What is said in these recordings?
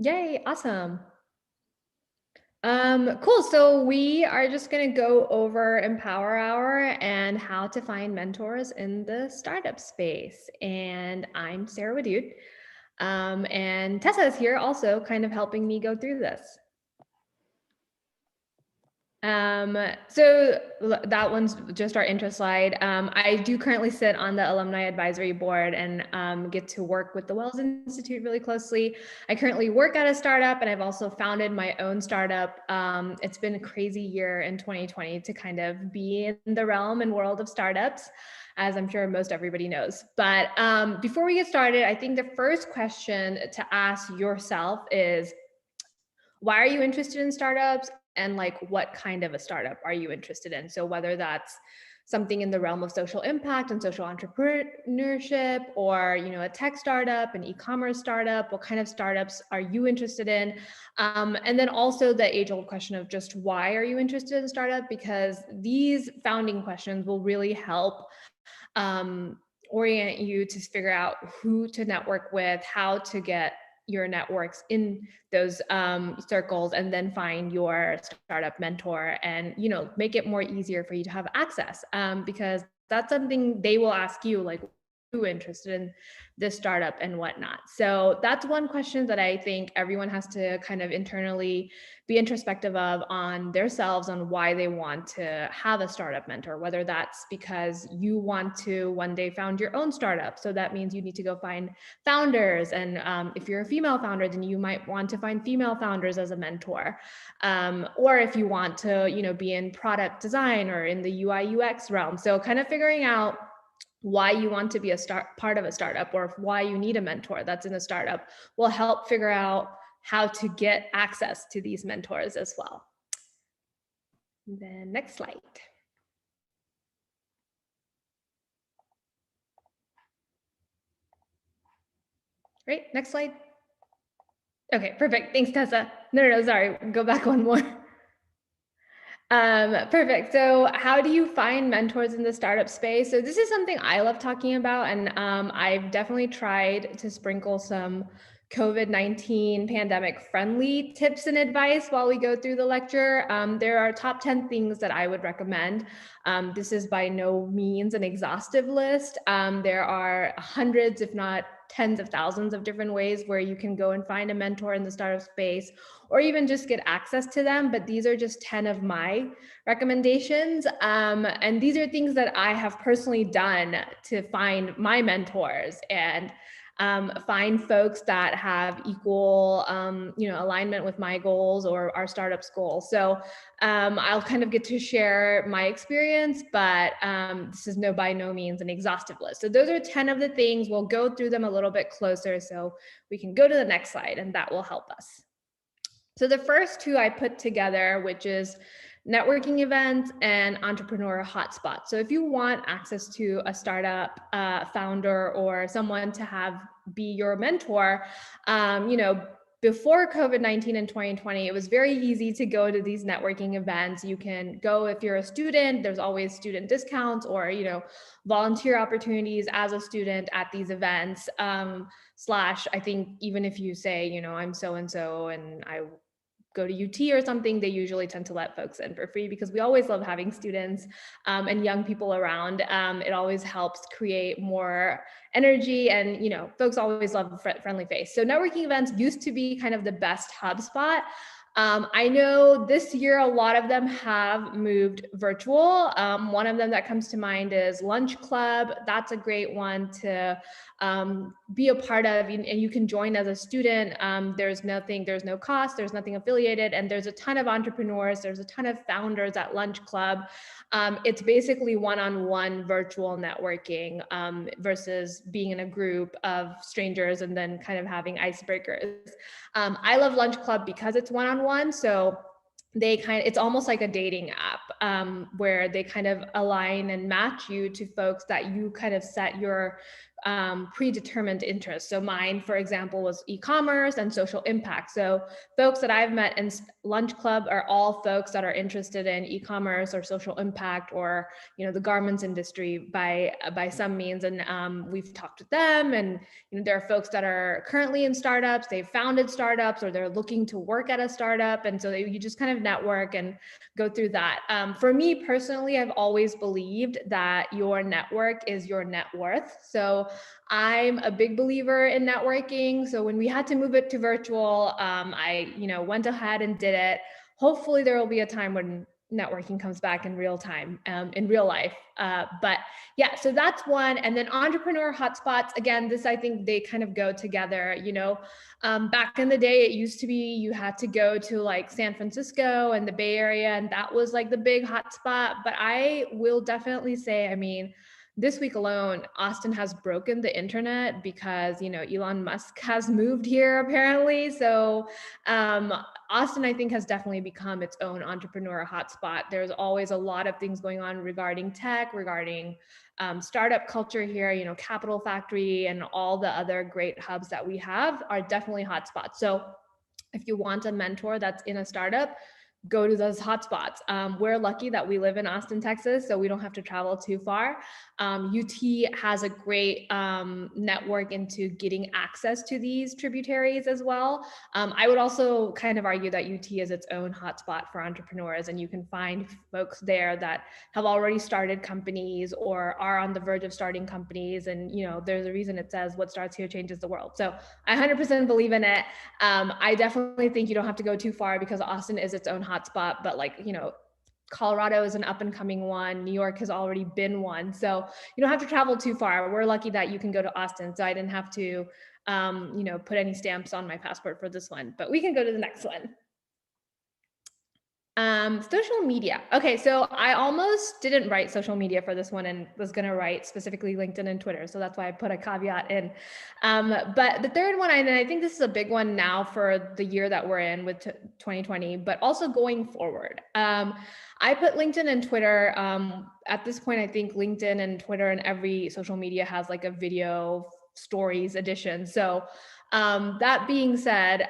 Yay, awesome. Cool. So we are just going to go over Empower Hour and how to find mentors in the startup space. And I'm Sarah Wadood. And Tessa is here also kind of helping me go through this. So that one's just our intro slide. I do currently sit on the alumni advisory board and get to work with the Wells Institute really closely. I currently work at a startup and I've also founded my own startup. It's been a crazy year in 2020 to kind of be in the realm and world of startups, as I'm sure most everybody knows. But before we get started, I think the first question to ask yourself is, why are you interested in startups? And like, what kind of a startup are you interested in? So whether that's something in the realm of social impact and social entrepreneurship, or a tech startup, an e-commerce startup, what kind of startups are you interested in? And then also the age-old question of just why are you interested in startup? Because these founding questions will really help orient you to figure out who to network with, how to get your networks in those circles, and then find your startup mentor and make it more easier for you to have access, because that's something they will ask you, like, who interested in this startup and whatnot. So that's one question that I think everyone has to kind of internally be introspective of on themselves, on why they want to have a startup mentor, whether that's because you want to one day found your own startup. So that means you need to go find founders. And if you're a female founder, then you might want to find female founders as a mentor. Or if you want to, be in product design or in the UI UX realm. So kind of figuring out why you want to be part of a startup, or why you need a mentor that's in a startup, will help figure out how to get access to these mentors as well. And then next slide. Great, next slide. Okay, perfect. Thanks, Tessa. No, sorry, go back one more. Perfect. So how do you find mentors in the startup space? So this is something I love talking about, and I've definitely tried to sprinkle some COVID-19 pandemic friendly tips and advice while we go through the lecture. There are top 10 things that I would recommend. This is by no means an exhaustive list. There are hundreds, if not tens of thousands of different ways where you can go and find a mentor in the startup space, or even just get access to them. But these are just 10 of my recommendations. And these are things that I have personally done to find my mentors and find folks that have equal, alignment with my goals or our startup's goals. So I'll kind of get to share my experience, but this is by no means an exhaustive list. So those are 10 of the things. We'll go through them a little bit closer so we can go to the next slide, and that will help us. So the first two I put together, which is networking events and entrepreneurial hotspots. So if you want access to a startup founder or someone to be your mentor, before COVID-19 in 2020, it was very easy to go to these networking events. You can go if you're a student, there's always student discounts or, volunteer opportunities as a student at these events. Slash, I think even if you say, I'm so-and-so and I go to UT or something, they usually tend to let folks in for free, because we always love having students and young people around. It always helps create more energy, and folks always love a friendly face. So networking events used to be kind of the best HubSpot. I know this year a lot of them have moved virtual. One of them that comes to mind is Lunch Club. That's a great one to be a part of, and you can join as a student. There's no cost, there's nothing affiliated, and there's a ton of entrepreneurs, there's a ton of founders at Lunch Club. It's basically one-on-one virtual networking versus being in a group of strangers and then kind of having icebreakers. I love Lunch Club because it's one-on-one. So it's almost like a dating app where they kind of align and match you to folks that you kind of set your predetermined interests. So mine, for example, was e-commerce and social impact. So folks that I've met in Lunch Club are all folks that are interested in e-commerce or social impact, or the garments industry by some means. And we've talked with them, and there are folks that are currently in startups, they've founded startups, or they're looking to work at a startup, and so you just kind of network and go through that. For me personally, I've always believed that your network is your net worth. So I'm a big believer in networking. So when we had to move it to virtual, I went ahead and did it. Hopefully there will be a time when networking comes back in real time, in real life. But yeah, so that's one. And then entrepreneur hotspots, again, this, I think they kind of go together. Back in the day, it used to be you had to go to like San Francisco and the Bay Area, and that was like the big hotspot. But I will definitely say, I mean, this week alone, Austin has broken the internet because, Elon Musk has moved here apparently. So Austin, I think, has definitely become its own entrepreneur hotspot. There's always a lot of things going on regarding tech, regarding startup culture here, Capital Factory and all the other great hubs that we have are definitely hotspots. So if you want a mentor that's in a startup, go to those hotspots. We're lucky that we live in Austin, Texas, so we don't have to travel too far. UT has a great network into getting access to these tributaries as well. I would also kind of argue that UT is its own hotspot for entrepreneurs, and you can find folks there that have already started companies or are on the verge of starting companies. And there's a reason it says what starts here changes the world. So I 100% believe in it. I definitely think you don't have to go too far because Austin is its own hotspot, but Colorado is an up and coming one. New York has already been one. So you don't have to travel too far. We're lucky that you can go to Austin. So I didn't have to, put any stamps on my passport for this one, but we can go to the next one. Social media. Okay, so I almost didn't write social media for this one and was going to write specifically LinkedIn and Twitter. So that's why I put a caveat in. But the third one, and I think this is a big one now for the year that we're in with 2020, but also going forward. I put LinkedIn and Twitter. At this point, I think LinkedIn and Twitter and every social media has like a video stories edition. So that being said,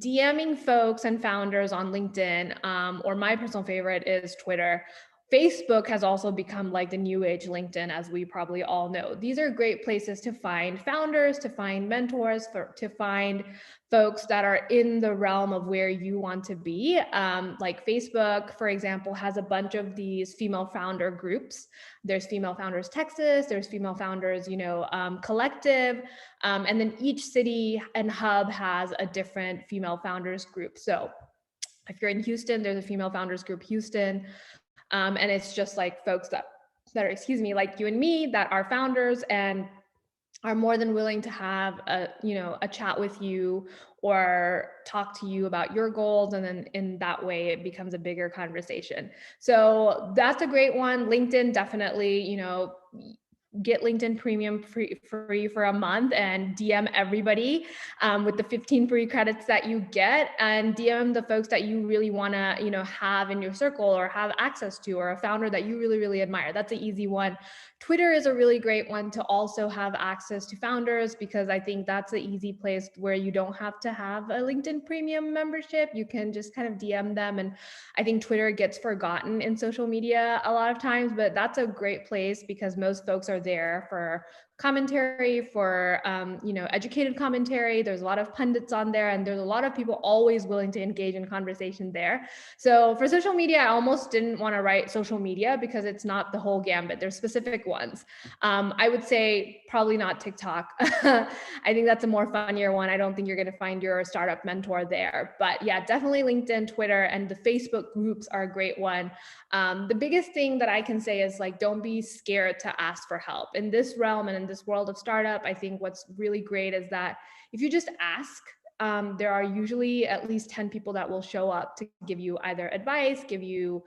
DMing folks and founders on LinkedIn, or my personal favorite is Twitter. Facebook has also become like the new age LinkedIn, as we probably all know. These are great places to find founders, to find mentors, to find folks that are in the realm of where you want to be. Like Facebook, for example, has a bunch of these female founder groups. There's Female Founders Texas, there's Female Founders, Collective, and then each city and hub has a different female founders group. So if you're in Houston, there's a Female Founders Group Houston. And it's just like folks that are, like you and me, that are founders and are more than willing to have a chat with you or talk to you about your goals. And then in that way, it becomes a bigger conversation. So that's a great one. LinkedIn, definitely, get LinkedIn Premium free for a month and DM everybody with the 15 free credits that you get, and DM the folks that you really want to, have in your circle or have access to, or a founder that you really, really admire. That's an easy one. Twitter is a really great one to also have access to founders, because I think that's an easy place where you don't have to have a LinkedIn Premium membership. You can just kind of DM them. And I think Twitter gets forgotten in social media a lot of times, but that's a great place because most folks are there for commentary, for educated commentary. There's a lot of pundits on there, and there's a lot of people always willing to engage in conversation there. So for social media, I almost didn't want to write social media because it's not the whole gambit. There's specific ones. I would say probably not TikTok. I think that's a more funnier one. I don't think you're going to find your startup mentor there, but yeah, definitely LinkedIn, Twitter, and the Facebook groups are a great one. The biggest thing that I can say is don't be scared to ask for help in this realm and in this world of startup. I think what's really great is that if you just ask, there are usually at least 10 people that will show up to give you either advice, give you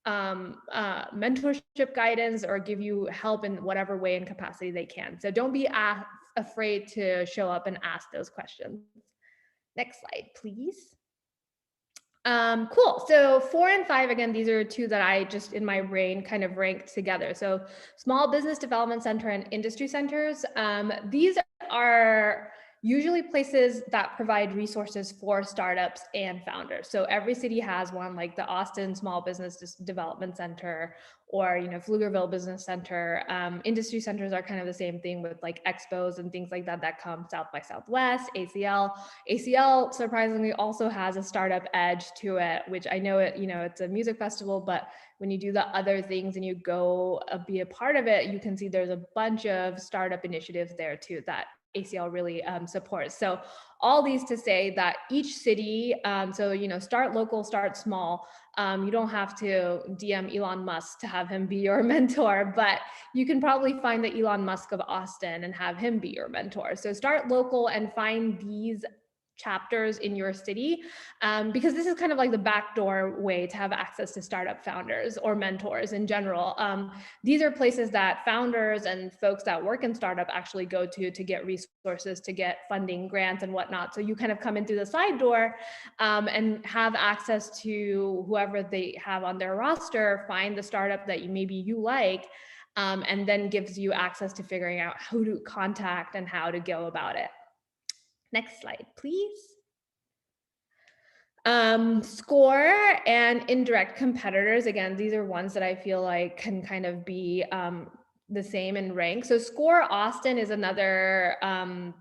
mentorship guidance, or give you help in whatever way and capacity they can. So don't be afraid to show up and ask those questions. Next slide, please. Cool. So 4 and 5, again, these are two that I just in my brain kind of ranked together. So small business development center and industry centers. These are usually places that provide resources for startups and founders. So every city has one, like the Austin Small Business Development Center, or Pflugerville Business Center. Industry centers are kind of the same thing with like expos and things like that come South by Southwest, ACL. ACL surprisingly also has a startup edge to it, which I know it's a music festival, but when you do the other things and you go be a part of it, you can see there's a bunch of startup initiatives there too that ACL really supports. So all these to say that each city, start local, start small. You don't have to DM Elon Musk to have him be your mentor, but you can probably find the Elon Musk of Austin and have him be your mentor. So start local and find these chapters in your city, because this is kind of like the backdoor way to have access to startup founders or mentors in general. These are places that founders and folks that work in startup actually go to get resources, to get funding, grants, and whatnot. So you kind of come in through the side door and have access to whoever they have on their roster, find the startup that maybe you like, and then gives you access to figuring out who to contact and how to go about it. Next slide, please. Score and indirect competitors. Again, these are ones that I feel like can kind of be the same in rank. So Score Austin is another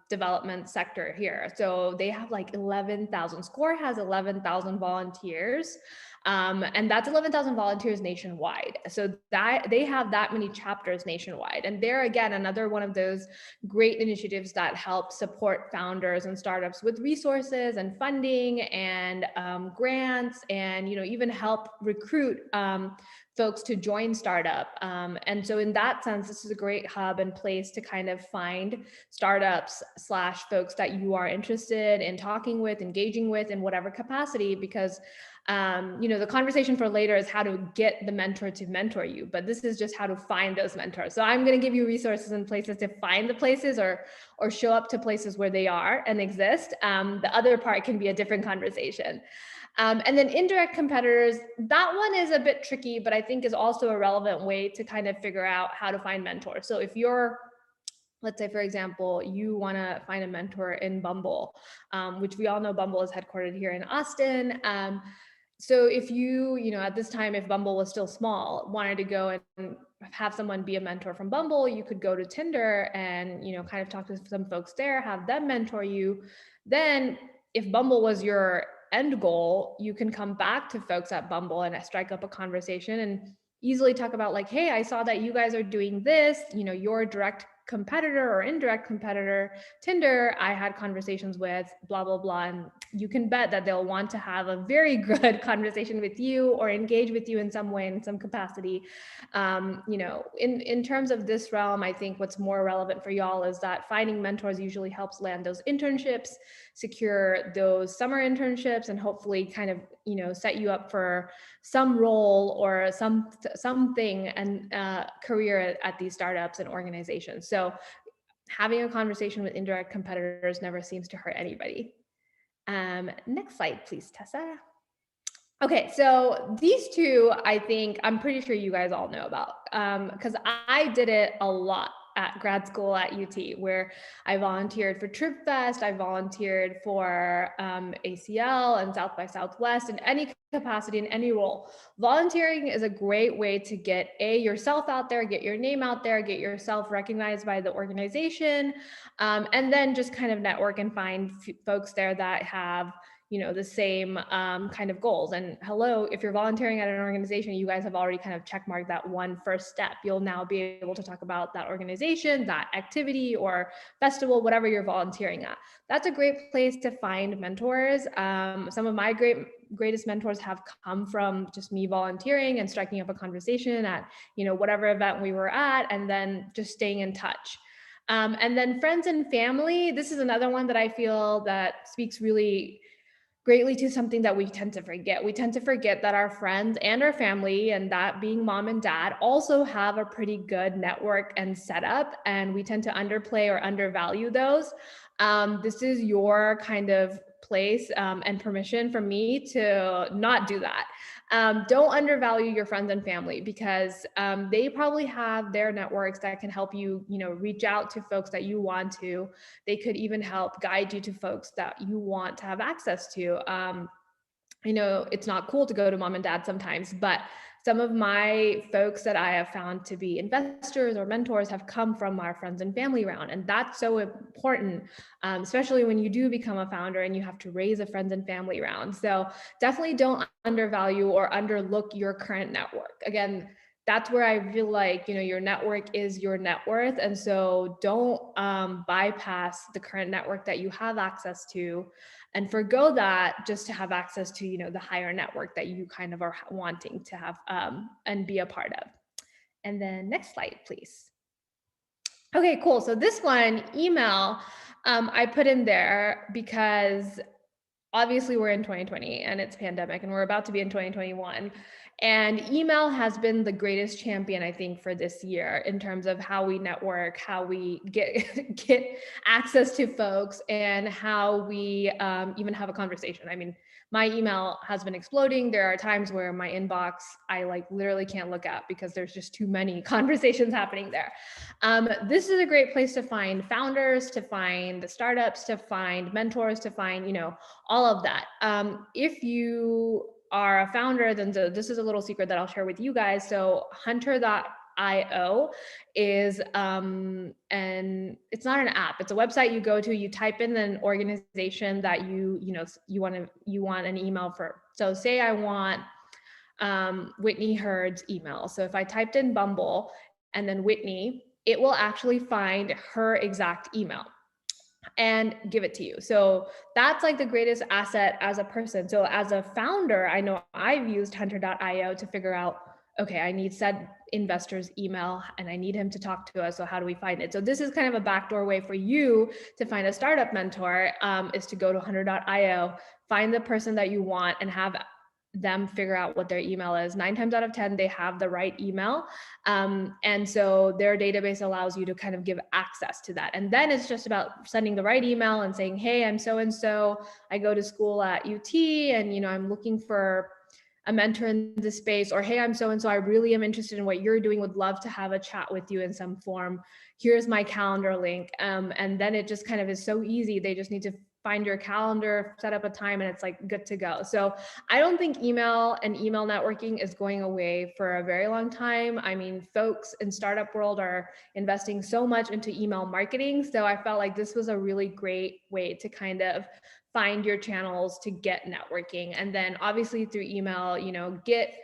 development sector here. So they have like 11,000. Score has 11,000 volunteers. And that's 11,000 volunteers nationwide. So that they have that many chapters nationwide. And they're, again, another one of those great initiatives that help support founders and startups with resources and funding and grants, and even help recruit folks to join startup. And so in that sense, this is a great hub and place to kind of find startups / folks that you are interested in talking with, engaging with in whatever capacity, because the conversation for later is how to get the mentor to mentor you, but this is just how to find those mentors. So I'm going to give you resources and places to find the places, or show up to places where they are and exist. The other part can be a different conversation. And then indirect competitors, that one is a bit tricky, but I think is also a relevant way to kind of figure out how to find mentors. So if you're, let's say, for example, you want to find a mentor in Bumble, which we all know Bumble is headquartered here in Austin. So if you, at this time, if Bumble was still small, wanted to go and have someone be a mentor from Bumble, you could go to Tinder and, kind of talk to some folks there, have them mentor you. Then if Bumble was your end goal, you can come back to folks at Bumble and strike up a conversation and easily talk about like, hey, I saw that you guys are doing this, your direct competitor or indirect competitor, Tinder, I had conversations with, blah, blah, blah. And you can bet that they'll want to have a very good conversation with you or engage with you in some way, in some capacity. In terms of this realm, I think what's more relevant for y'all is that finding mentors usually helps land those internships, secure those summer internships, and hopefully kind of, set you up for some role or something and career at these startups and organizations. So having a conversation with indirect competitors never seems to hurt anybody. Next slide, please, Tessa. Okay, so these two, I think, I'm pretty sure you guys all know about, because I did it a lot at grad school at UT, where I volunteered for Trip Fest, I volunteered for ACL and South by Southwest in any capacity, in any role. Volunteering is a great way to get yourself out there, get your name out there, get yourself recognized by the organization, and then just kind of network and find folks there that have the same kind of goals. And hello, if you're volunteering at an organization, you guys have already kind of checkmarked that one first step. You'll now be able to talk about that organization, that activity or festival, whatever you're volunteering at. That's a great place to find mentors. Some of my greatest mentors have come from just me volunteering and striking up a conversation at, whatever event we were at, and then just staying in touch. And then friends and family, this is another one that I feel that speaks really greatly to something that we tend to forget. We tend to forget that our friends and our family, and that being mom and dad, also have a pretty good network and setup, and we tend to underplay or undervalue those. This is your kind of place and permission for me to not do that. Don't undervalue your friends and family, because they probably have their networks that can help you, reach out to folks that you want to. They could even help guide you to folks that you want to have access to. I know it's not cool to go to mom and dad sometimes, but some of my folks that I have found to be investors or mentors have come from our friends and family round. And that's so important, especially when you do become a founder and you have to raise a friends and family round. So definitely don't undervalue or underlook your current network. Again, that's where I feel like, your network is your net worth. And so don't bypass the current network that you have access to and forgo that just to have access to, the higher network that you kind of are wanting to have and be a part of. And then next slide, please. Okay, cool. So this one, email, I put in there because obviously we're in 2020 and it's pandemic, and we're about to be in 2021. And email has been the greatest champion, I think, for this year in terms of how we network, how we get access to folks, and how we even have a conversation. I mean, my email has been exploding. There are times where my inbox, I literally can't look at because there's just too many conversations happening there. This is a great place to find founders, to find the startups, to find mentors, to find, all of that. If you are a founder, then this is a little secret that I'll share with you guys. So hunter.io is and it's not an app, it's a website you go to, you type in an organization that you want an email for. So say I want Whitney Hurd's email. So if I typed in Bumble and then Whitney, it will actually find her exact email and give it to you. So that's the greatest asset as a person. So as a founder, I know I've used hunter.io to figure out, okay, I need said investor's email and I need him to talk to us. So how do we find it? So this is kind of a backdoor way for you to find a startup mentor, is to go to hunter.io, find the person that you want and have them figure out what their email is. 9 times out of 10, they have the right email. And so their database allows you to kind of give access to that. And then it's just about sending the right email and saying, hey, I'm so-and-so, I go to school at UT and, I'm looking for a mentor in this space, or, hey, I'm so-and-so, I really am interested in what you're doing, would love to have a chat with you in some form. Here's my calendar link. And then it just kind of is so easy. They just need to find your calendar, set up a time, and it's good to go. So I don't think email and email networking is going away for a very long time. I mean, folks in startup world are investing so much into email marketing. So I felt like this was a really great way to kind of find your channels to get networking. And then obviously through email, get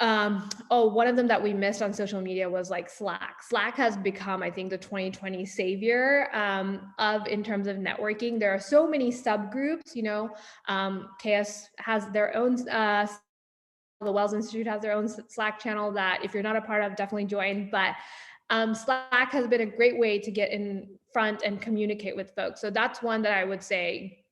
one of them that we missed on social media was Slack. Slack has become, I think, the 2020 savior in terms of networking. There are so many subgroups, KS has their own, the Wells Institute has their own Slack channel that if you're not a part of, definitely join. But Slack has been a great way to get in front and communicate with folks. So that's one that I would say,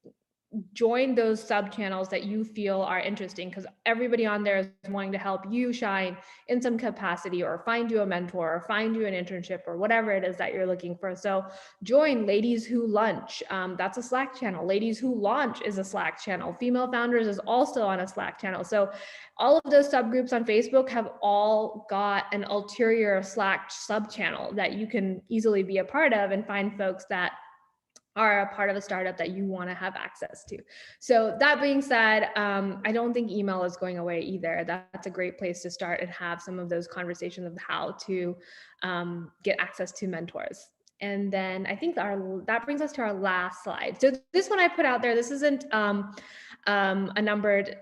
join those sub channels that you feel are interesting, because everybody on there is wanting to help you shine in some capacity, or find you a mentor, or find you an internship, or whatever it is that you're looking for. So join Ladies Who Lunch. That's a Slack channel. Ladies Who Launch is a Slack channel. Female Founders is also on a Slack channel. So all of those subgroups on Facebook have all got an ulterior Slack sub channel that you can easily be a part of and find folks that are a part of a startup that you want to have access to. So that being said, I don't think email is going away either. That's a great place to start and have some of those conversations of how to get access to mentors. And then I think that brings us to our last slide. So this one I put out there, this isn't a numbered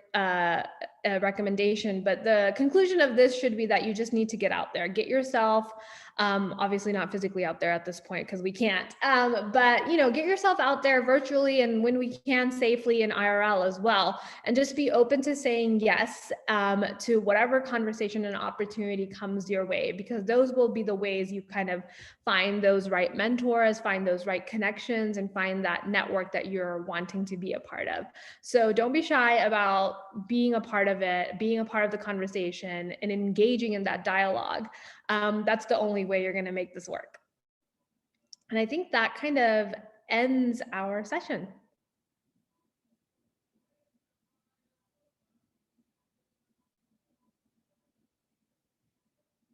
recommendation, but the conclusion of this should be that you just need to get out there, get yourself, obviously not physically out there at this point because we can't, but get yourself out there virtually and when we can safely in IRL as well, and just be open to saying yes to whatever conversation and opportunity comes your way, because those will be the ways you kind of find those right mentors, find those right connections, and find that network that you're wanting to be a part of. So don't be shy about being a part of it, being a part of the conversation and engaging in that dialogue. That's the only way you're going to make this work. And I think that kind of ends our session.